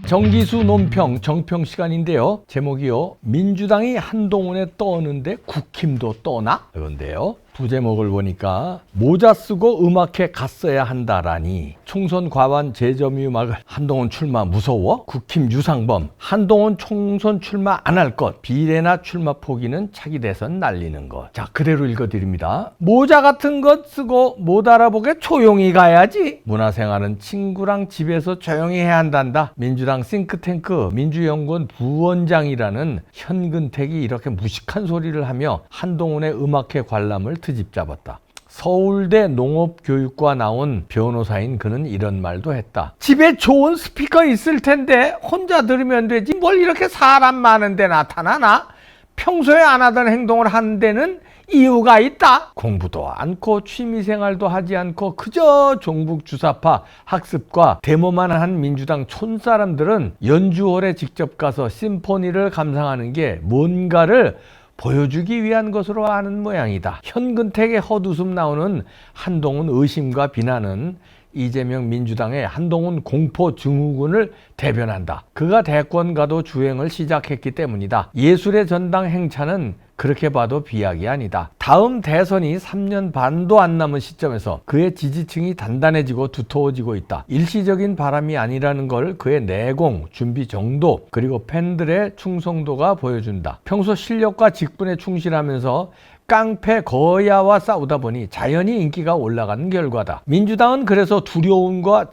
정기수 논평 정평 시간인데요. 제목이요. 민주당이 한동훈에 떠오는데 국힘도 떠나? 이건데요. 부제목을 보니까 모자 쓰고 음악회 갔어야 한다라니 총선 과반 재점유막을 한동훈 출마 무서워? 국힘 유상범 한동훈 총선 출마 안 할 것 비례나 출마 포기는 차기 대선 날리는 것. 자, 그대로 읽어드립니다. 모자 같은 것 쓰고 못 알아보게 조용히 가야지. 문화생활은 친구랑 집에서 조용히 해야 한단다. 민주당 싱크탱크 민주연구원 부원장이라는 현근택이 이렇게 무식한 소리를 하며 한동훈의 음악회 관람을 트집 잡았다. 서울대 농업교육과 나온 변호사인 그는 이런 말도 했다. 집에 좋은 스피커 있을 텐데 혼자 들으면 되지 뭘 이렇게 사람 많은데 나타나나? 평소에 안 하던 행동을 하는 데는 이유가 있다. 공부도 않고 취미생활도 하지 않고 그저 종북주사파 학습과 데모만 한 민주당 촌사람들은 연주홀에 직접 가서 심포니를 감상하는 게 뭔가를 보여주기 위한 것으로 아는 모양이다. 현근택의 헛웃음 나오는 한동훈 의심과 비난은 이재명 민주당의 한동훈 공포 증후군을 대변한다. 그가 대권가도 주행을 시작했기 때문이다. 예술의 전당 행차는 그렇게 봐도 비약이 아니다. 다음 대선이 3년 반도 안 남은 시점에서 그의 지지층이 단단해지고 두터워지고 있다. 일시적인 바람이 아니라는 걸 그의 내공, 준비 정도, 그리고 팬들의 충성도가 보여준다. 평소 실력과 직분에 충실하면서 깡패 거야와 싸우다 보니 자연히 인기가 올라가는 결과다. 민주당은 그래서 두려움과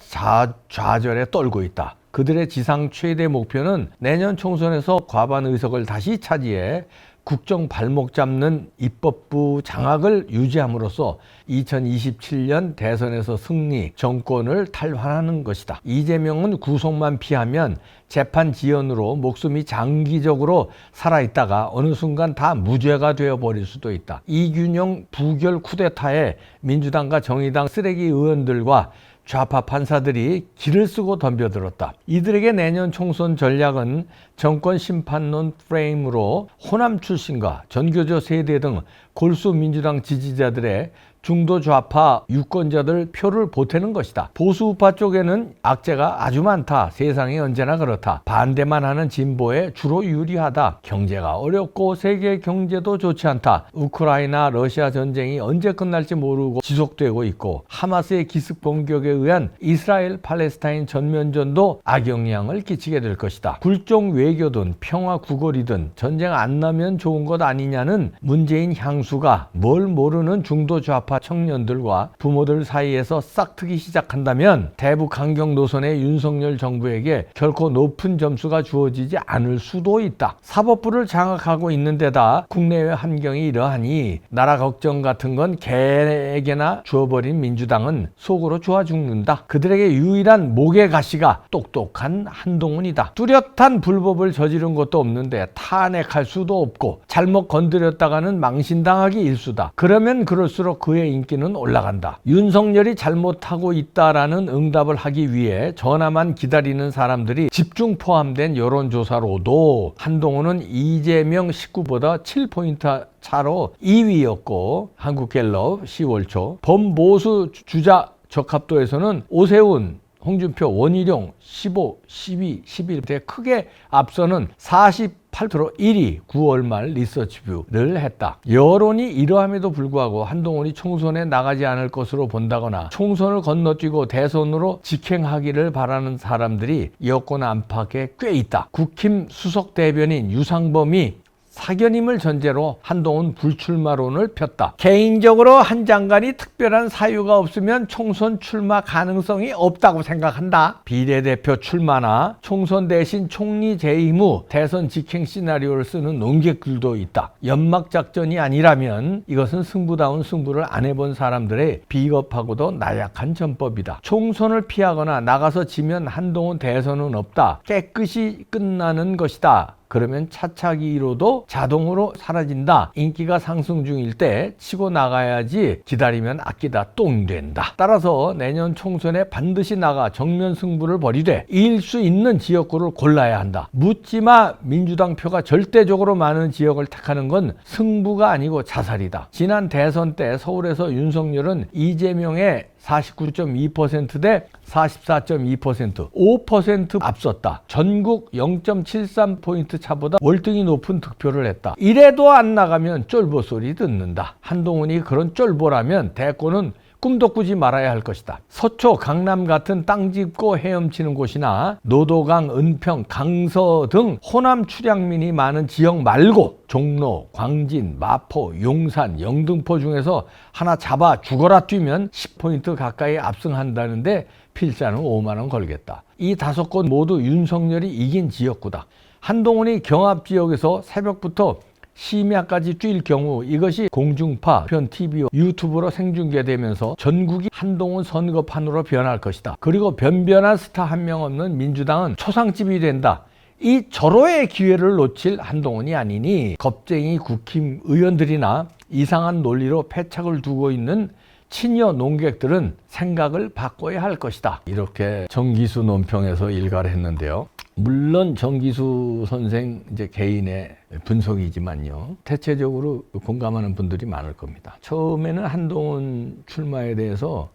좌절에 떨고 있다. 그들의 지상 최대 목표는 내년 총선에서 과반 의석을 다시 차지해 국정 발목 잡는 입법부 장악을 유지함으로써 2027년 대선에서 승리, 정권을 탈환하는 것이다. 이재명은 구속만 피하면 재판 지연으로 목숨이 장기적으로 살아있다가 어느 순간 다 무죄가 되어버릴 수도 있다. 이균영 부결 쿠데타에 민주당과 정의당 쓰레기 의원들과 좌파 판사들이 길을 쓰고 덤벼들었다. 이들에게 내년 총선 전략은 정권 심판론 프레임으로 호남 출신과 전교조 세대 등 골수 민주당 지지자들의 중도 좌파 유권자들 표를 보태는 것이다. 보수 우파 쪽에는 악재가 아주 많다. 세상이 언제나 그렇다. 반대만 하는 진보에 주로 유리하다. 경제가 어렵고 세계 경제도 좋지 않다. 우크라이나 러시아 전쟁이 언제 끝날지 모르고 지속되고 있고 하마스의 기습 공격에 의한 이스라엘 팔레스타인 전면전도 악영향을 끼치게 될 것이다. 굴종 외교든 평화 구걸이든 전쟁 안 나면 좋은 것 아니냐는 문재인 향수가 뭘 모르는 중도 좌파 청년들과 부모들 사이에서 싹트기 시작한다면 대북 강경 노선의 윤석열 정부에게 결코 높은 점수가 주어지지 않을 수도 있다. 사법부를 장악하고 있는 데다 국내외 환경이 이러하니 나라 걱정 같은 건 개에게나 주어버린 민주당은 속으로 좋아 죽는다. 그들에게 유일한 목의 가시가 똑똑한 한동훈이다. 뚜렷한 불법을 저지른 것도 없는데 탄핵할 수도 없고 잘못 건드렸다가는 망신당하기 일수다. 그러면 그럴수록 그의 인기는 올라간다. 윤석열이 잘못하고 있다라는 응답을 하기 위해 전화만 기다리는 사람들이 집중 포함된 여론조사로도 한동훈은 이재명 19보다 7포인트 차로 2위였고 한국갤럽 10월 초 범보수 주자 적합도에서는 오세훈, 홍준표, 원희룡 15, 12, 11대 크게 앞서는 48% 1위 9월 말 리서치뷰를 했다. 여론이 이러함에도 불구하고 한동훈이 총선에 나가지 않을 것으로 본다거나 총선을 건너뛰고 대선으로 직행하기를 바라는 사람들이 여권 안팎에 꽤 있다. 국힘 수석 대변인 유상범이 사견임을 전제로 한동훈 불출마론을 폈다. 개인적으로 한 장관이 특별한 사유가 없으면 총선 출마 가능성이 없다고 생각한다. 비례대표 출마나 총선 대신 총리 재임 후 대선 직행 시나리오를 쓰는 논객들도 있다. 연막작전이 아니라면 이것은 승부다운 승부를 안 해본 사람들의 비겁하고도 나약한 전법이다. 총선을 피하거나 나가서 지면 한동훈 대선은 없다. 깨끗이 끝나는 것이다. 그러면 차차기로도 자동으로 사라진다. 인기가 상승 중일 때 치고 나가야지 기다리면 아끼다 똥 된다. 따라서 내년 총선에 반드시 나가 정면 승부를 벌이되 이길 수 있는 지역구를 골라야 한다. 묻지마 민주당 표가 절대적으로 많은 지역을 택하는 건 승부가 아니고 자살이다. 지난 대선 때 서울에서 윤석열은 이재명의 49.2%대 44.2%, 5% 앞섰다. 전국 0.73포인트 차보다 월등히 높은 득표를 했다. 이래도 안 나가면 쫄보 소리 듣는다. 한동훈이 그런 쫄보라면 대권은 꿈도 꾸지 말아야 할 것이다. 서초, 강남 같은 땅 짚고 헤엄치는 곳이나 노도강, 은평, 강서 등 호남 출향민이 많은 지역 말고 종로, 광진, 마포, 용산, 영등포 중에서 하나 잡아 죽어라 뛰면 10포인트 가까이 압승한다는데 필자는 5만 원 걸겠다. 이 5곳 모두 윤석열이 이긴 지역구다. 한동훈이 경합 지역에서 새벽부터 심야까지 뛸 경우 이것이 공중파, 편 TV와 유튜브로 생중계되면서 전국이 한동훈 선거판으로 변할 것이다. 그리고 변변한 스타 한 명 없는 민주당은 초상집이 된다. 이 절호의 기회를 놓칠 한동훈이 아니니 겁쟁이 국힘 의원들이나 이상한 논리로 패착을 두고 있는 친여 농객들은 생각을 바꿔야 할 것이다. 이렇게 정기수 논평에서 일가를 했는데요. 물론 정기수 선생 이제 개인의 분석이지만요. 대체적으로 공감하는 분들이 많을 겁니다. 처음에는 한동훈 출마에 대해서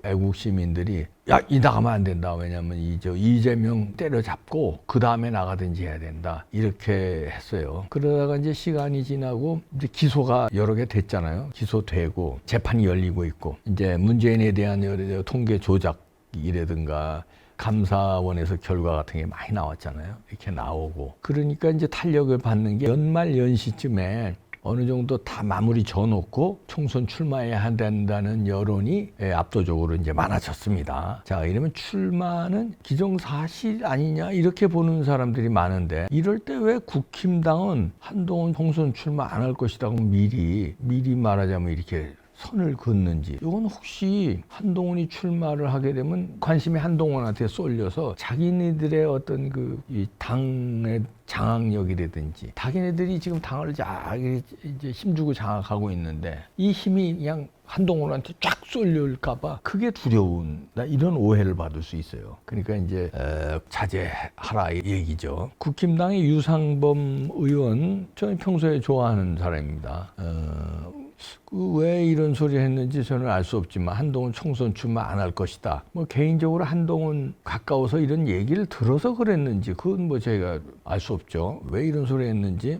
애국 시민들이 야, 이 나가면 안 된다. 왜냐하면 이재명 때려잡고 그 다음에 나가든지 해야 된다. 이렇게 했어요. 그러다가 이제 시간이 지나고 이제 기소가 여러 개 됐잖아요. 기소되고 재판이 열리고 있고 이제 문재인에 대한 여러 통계 조작이라든가 감사원에서 결과 같은 게 많이 나왔잖아요. 이렇게 나오고. 그러니까 이제 탄력을 받는 게 연말 연시쯤에 어느 정도 다 마무리 져놓고 총선 출마해야 한다는 여론이 압도적으로 이제 많아졌습니다. 자, 이러면 출마는 기정사실 아니냐 이렇게 보는 사람들이 많은데 이럴 때 왜 국힘당은 한동훈 총선 출마 안 할 것이라고 미리 말하자면 이렇게 선을 긋는지. 이건 혹시 한동훈이 출마를 하게 되면 관심이 한동훈한테 쏠려서 자기네들의 어떤 이 당의 장악력이라든지 자기네들이 지금 당을 이제 힘주고 장악하고 있는데 이 힘이 그냥 한동훈한테 쫙 쏠릴까봐 그게 두려운 이런 오해를 받을 수 있어요. 그러니까 이제 자제하라 얘기죠. 국힘당의 유상범 의원 저는 평소에 좋아하는 사람입니다. 왜 이런 소리를 했는지 저는 알 수 없지만 한동훈 총선 출마 안 할 것이다. 뭐 개인적으로 한동훈 가까워서 이런 얘기를 들어서 그랬는지 그건 뭐 제가 알 수 없죠. 왜 이런 소리 했는지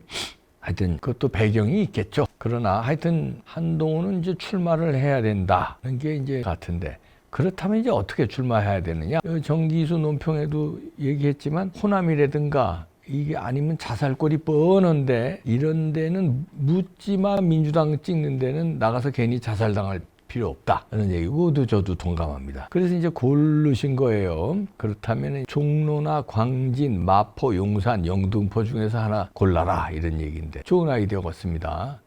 하여튼 그것도 배경이 있겠죠. 그러나 하여튼 한동훈은 이제 출마를 해야 된다는 게 이제 같은데 그렇다면 이제 어떻게 출마해야 되느냐? 정기수 논평에도 얘기했지만 호남이라든가 이게 아니면 자살골이 뻔한데 이런 데는 묻지마 민주당 찍는 데는 나가서 괜히 자살당할 필요 없다. 라는 얘기고 저도 동감합니다. 그래서 이제 고르신 거예요. 그렇다면 종로나 광진, 마포, 용산, 영등포 중에서 하나 골라라 이런 얘기인데 좋은 아이디어 같습니다.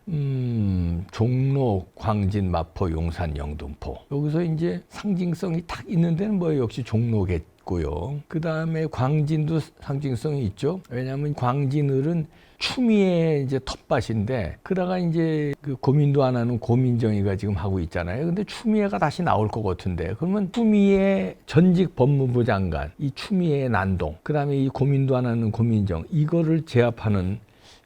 종로, 광진, 마포, 용산, 영등포 여기서 이제 상징성이 딱 있는 데는 뭐 역시 종로겠죠. 고요. 그 다음에 광진도 상징성이 있죠. 왜냐하면 광진을은 추미애 이제 텃밭인데, 그다가 이제 그 고민도 안 하는 고민정이가 지금 하고 있잖아요. 근데 추미애가 다시 나올 것 같은데, 그러면 추미애 전직 법무부 장관, 이 추미애 난동, 그 다음에 이 고민도 안 하는 고민정, 이거를 제압하는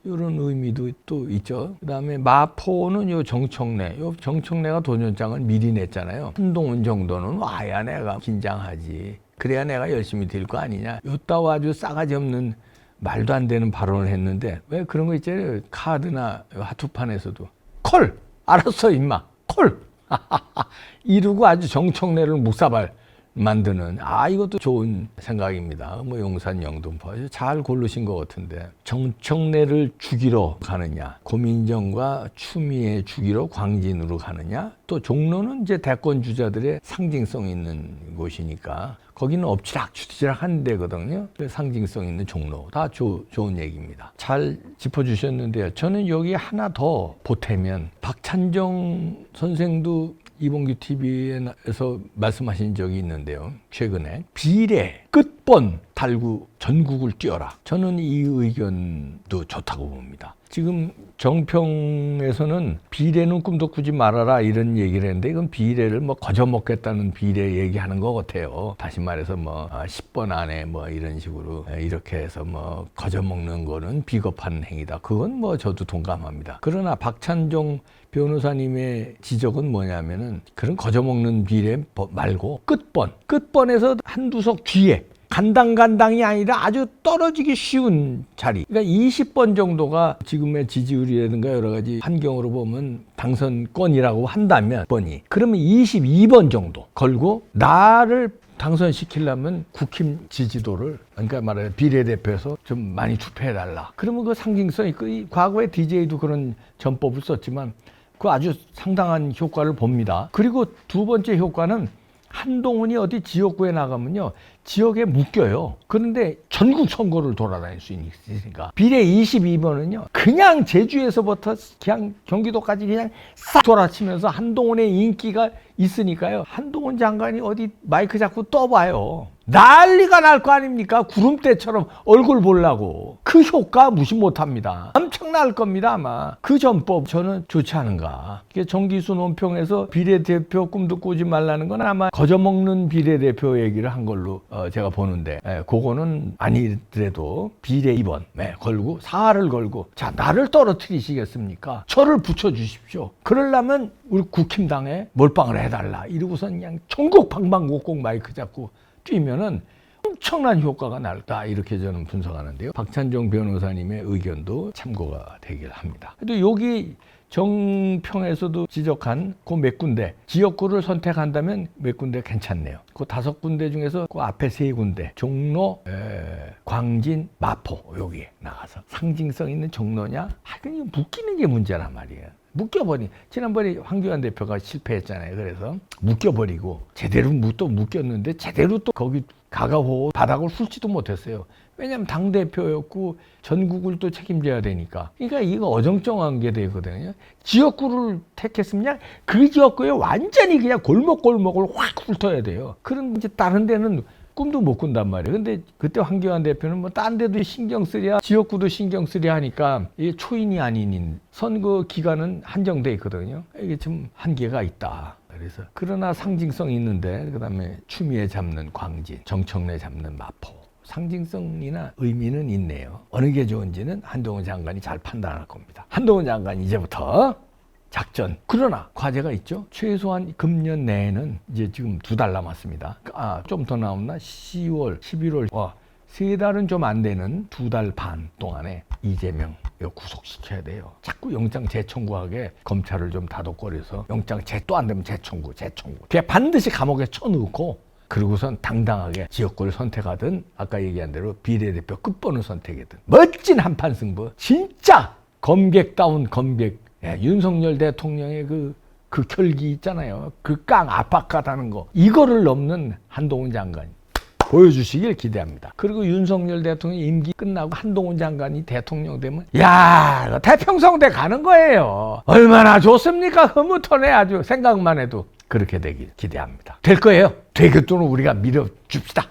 이런 의미도 또 있죠. 그 다음에 마포는 요 정청래가 도전장을 미리 냈잖아요. 한동훈 정도는 와야 내가 긴장하지. 그래야 내가 열심히 될 거 아니냐. 요따와 아주 싸가지 없는 말도 안 되는 발언을 했는데 왜 그런 거 있잖아요. 카드나 하투판에서도 콜! 알았어 임마 콜! 이러고 아주 정청래를 묵사발 만드는 이것도 좋은 생각입니다. 뭐 용산 영등포 잘 고르신 것 같은데 정청래를 죽이러 가느냐, 고민정과 추미애 죽이러 광진으로 가느냐, 또 종로는 이제 대권 주자들의 상징성 있는 곳이니까 거기는 엎치락뒤치락 한 데거든요. 상징성 있는 종로 다 좋은 얘기입니다. 잘 짚어주셨는데요. 저는 여기 하나 더 보태면 박찬정 선생도 이봉규 TV에서 말씀하신 적이 있는데요. 최근에 비례 끝 10번 달고 전국을 뛰어라. 저는 이 의견도 좋다고 봅니다. 지금 정평에서는 비례는 꿈도 꾸지 말아라 이런 얘기를 했는데 이건 비례를 뭐 거저먹겠다는 비례 얘기하는 것 같아요. 다시 말해서 뭐 10번 안에 뭐 이런 식으로 이렇게 해서 뭐 거저먹는 거는 비겁한 행위다. 그건 뭐 저도 동감합니다. 그러나 박찬종 변호사님의 지적은 뭐냐면은 그런 거저먹는 비례 말고 끝번에서 한두 석 뒤에 간당간당이 아니라 아주 떨어지기 쉬운 자리. 그러니까 20번 정도가 지금의 지지율이라든가 여러 가지 환경으로 보면 당선권이라고 한다면 그러면 22번 정도 걸고 나를 당선시키려면 국힘 지지도를 그러니까 말하자면 비례대표에서 좀 많이 투표해달라. 그러면 그 상징성이 이 과거에 DJ도 그런 전법을 썼지만 그 아주 상당한 효과를 봅니다. 그리고 두 번째 효과는 한동훈이 어디 지역구에 나가면요 지역에 묶여요. 그런데 전국 선거를 돌아다닐 수 있으니까 비례 22번은요 그냥 제주에서부터 그냥 경기도까지 그냥 싹 돌아치면서 한동훈의 인기가 있으니까요 한동훈 장관이 어디 마이크 잡고 떠봐요 난리가 날 거 아닙니까? 구름대처럼 얼굴 보려고. 그 효과 무시 못합니다. 엄청날 겁니다 아마. 그 전법 저는 좋지 않은가. 정기수 논평에서 비례대표 꿈도 꾸지 말라는 건 아마 거저먹는 비례대표 얘기를 한 걸로 제가 보는데 그거는 아니더라도 비례 2번 걸고 사활을 걸고 자 나를 떨어뜨리시겠습니까? 저를 붙여주십시오. 그러려면 우리 국힘당에 몰빵을 해달라. 이러고선 그냥 전국 방방곡곡 마이크 잡고 뛰면은 엄청난 효과가 날다 이렇게 저는 분석하는데요. 박찬종 변호사님의 의견도 참고가 되길 합니다. 또 여기 정평에서도 지적한 그 몇 군데 지역구를 선택한다면 몇 군데 괜찮네요. 그 5군데 중에서 그 앞에 3군데 종로, 광진, 마포 여기에 나가서 상징성 있는 종로냐? 하여튼 묶이는 게 문제란 말이에요. 묶여버린 지난번에 황교안 대표가 실패했잖아요. 그래서 묶여버리고 제대로 또 묶였는데 제대로 또 거기 가가호 바닥을 훑지도 못했어요. 왜냐하면 당대표였고 전국을 또 책임져야 되니까. 그러니까 이거 어정쩡한 게 되거든요. 지역구를 택했으면 그 지역구에 완전히 그냥 골목골목을 확 훑어야 돼요. 그럼 이제 다른 데는 꿈도 못 꾼단 말이에요. 근데 그때 황교안 대표는 뭐 딴 데도 신경 쓰랴 지역구도 신경 쓰랴 하니까 이게 초인이 아닌 선거 기간은 한정돼 있거든요. 이게 좀 한계가 있다. 그래서 그러나 상징성 있는데 그다음에 추미애 잡는 광진, 정청래 잡는 마포 상징성이나 의미는 있네요. 어느 게 좋은지는 한동훈 장관이 잘 판단할 겁니다. 한동훈 장관이 이제부터 작전. 그러나 과제가 있죠. 최소한 금년 내에는 이제 지금 2달 남았습니다. 좀 더 남았나? 10월, 11월. 3달은 좀 안 되는 2달 반 동안에 이재명 구속시켜야 돼요. 자꾸 영장 재청구하게 검찰을 좀 다독거려서 영장 또 안 되면 재청구. 그냥 반드시 감옥에 쳐넣고 그러고선 당당하게 지역구를 선택하든 아까 얘기한 대로 비례대표 끝번호 선택이든 멋진 한판 승부. 진짜 검객다운 검객. 윤석열 대통령의 그 결기 있잖아요. 그 깡 압박하다는 거. 이거를 넘는 한동훈 장관이 보여주시길 기대합니다. 그리고 윤석열 대통령 임기 끝나고 한동훈 장관이 대통령 되면 야 태평성대 가는 거예요. 얼마나 좋습니까? 흐뭇하네 아주 생각만 해도. 그렇게 되길 기대합니다. 될 거예요. 되겠도록 우리가 밀어줍시다.